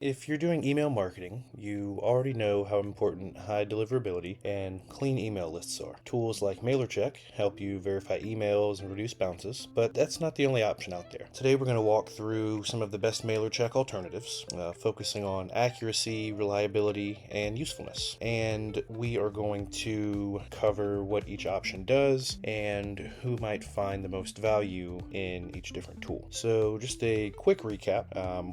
If you're doing email marketing, you already know how important high deliverability and clean email lists are. Tools like MailerCheck help you verify emails and reduce bounces, but that's not the only option out there. Today we're going to walk through some of the best MailerCheck alternatives, focusing on accuracy, reliability, and usefulness. And we are going to cover what each option does and who might find the most value in each different tool. So just a quick recap,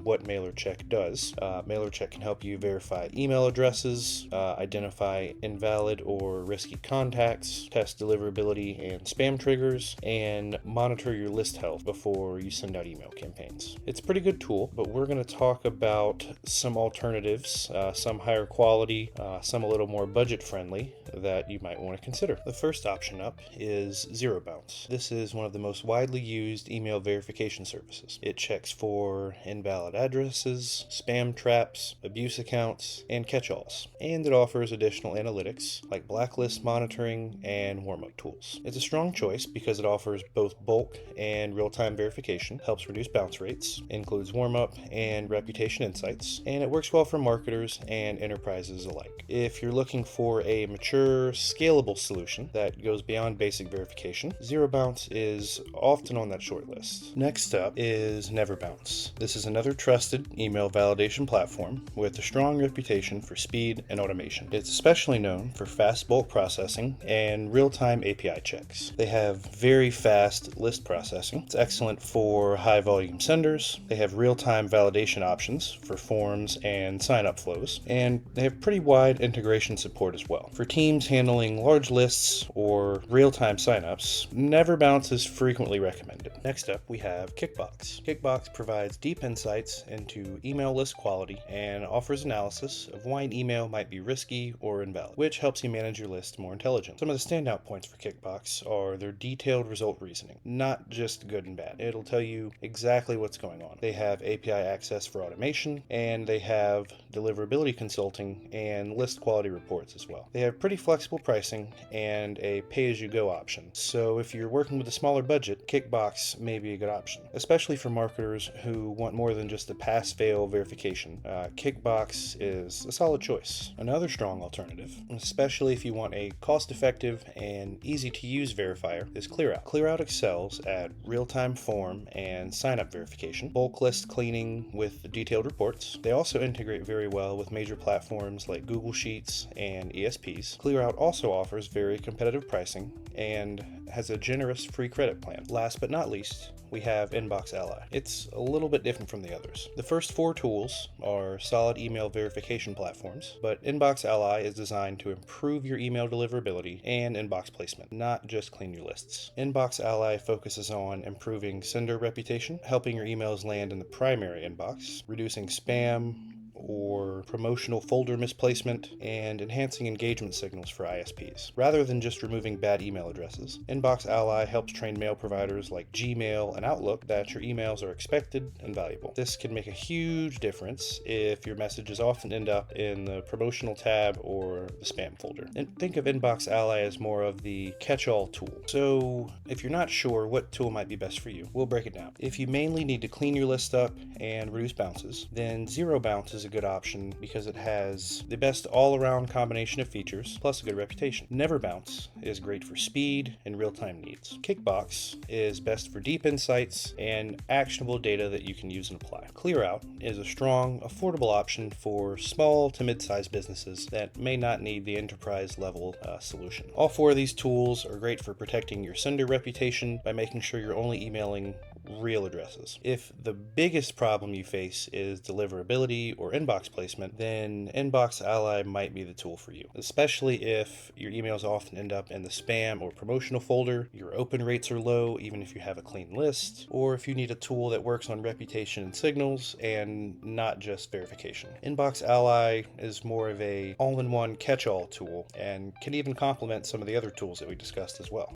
what MailerCheck does. MailerCheck can help you verify email addresses, identify invalid or risky contacts, test deliverability and spam triggers, and monitor your list health before you send out email campaigns. It's a pretty good tool, but we're going to talk about some alternatives, some higher quality, some a little more budget friendly that you might want to consider. The first option up is NeverBounce. This is one of the most widely used email verification services. It checks for invalid addresses, spam traps, abuse accounts, and catch-alls, and it offers additional analytics like blacklist monitoring and warm-up tools. It's a strong choice because it offers both bulk and real-time verification, helps reduce bounce rates, includes warm-up and reputation insights, and it works well for marketers and enterprises alike. If you're looking for a mature, scalable solution that goes beyond basic verification, NeverBounce is often on that short list. Next up is NeverBounce. This is another trusted email validation platform with a strong reputation for speed and automation. It's especially known for fast bulk processing and real-time API checks. They have very fast list processing. It's excellent for high volume senders. They have real-time validation options for forms and sign-up flows, and they have pretty wide integration support as well. For teams handling large lists or real-time signups, NeverBounce is frequently recommended. Next up, we have Kickbox. Kickbox provides deep insights into email list quality and offers analysis of why an email might be risky or invalid, which helps you manage your list more intelligently. Some of the standout points for Kickbox are their detailed result reasoning, not just good and bad. It'll tell you exactly what's going on. They have API access for automation, and they have deliverability consulting and list quality reports as well. They have pretty flexible pricing and a pay-as-you-go option, so if you're working with a smaller budget, Kickbox may be a good option, especially for marketers who want more than just a pass-fail verification. Kickbox is a solid choice. Another strong alternative, especially if you want a cost-effective and easy-to-use verifier, is Clearout. Clearout excels at real-time form and sign-up verification, bulk list cleaning with detailed reports. They also integrate very well with major platforms like Google Sheets and ESPs. Clearout also offers very competitive pricing and has a generous free credit plan. Last but not least, we have Inbox Ally. It's a little bit different from the others. The first four tools are solid email verification platforms, but Inbox Ally is designed to improve your email deliverability and inbox placement, not just clean your lists. Inbox Ally focuses on improving sender reputation, helping your emails land in the primary inbox, reducing spam or promotional folder misplacement, and enhancing engagement signals for ISPs. Rather than just removing bad email addresses, Inbox Ally helps train mail providers like Gmail and Outlook that your emails are expected and valuable. This can make a huge difference if your messages often end up in the promotional tab or the spam folder. And think of Inbox Ally as more of the catch-all tool. So if you're not sure what tool might be best for you, we'll break it down. If you mainly need to clean your list up and reduce bounces, then NeverBounce is a good option because it has the best all-around combination of features plus a good reputation. NeverBounce is great for speed and real-time needs. Kickbox is best for deep insights and actionable data that you can use and apply. Clearout is a strong, affordable option for small to mid-sized businesses that may not need the enterprise level solution. All four of these tools are great for protecting your sender reputation by making sure you're only emailing real addresses. If the biggest problem you face is deliverability or inbox placement, then Inbox Ally might be the tool for you, especially if your emails often end up in the spam or promotional folder, your open rates are low even if you have a clean list, or if you need a tool that works on reputation and signals and not just verification. Inbox Ally is more of a all-in-one catch-all tool and can even complement some of the other tools that we discussed as well.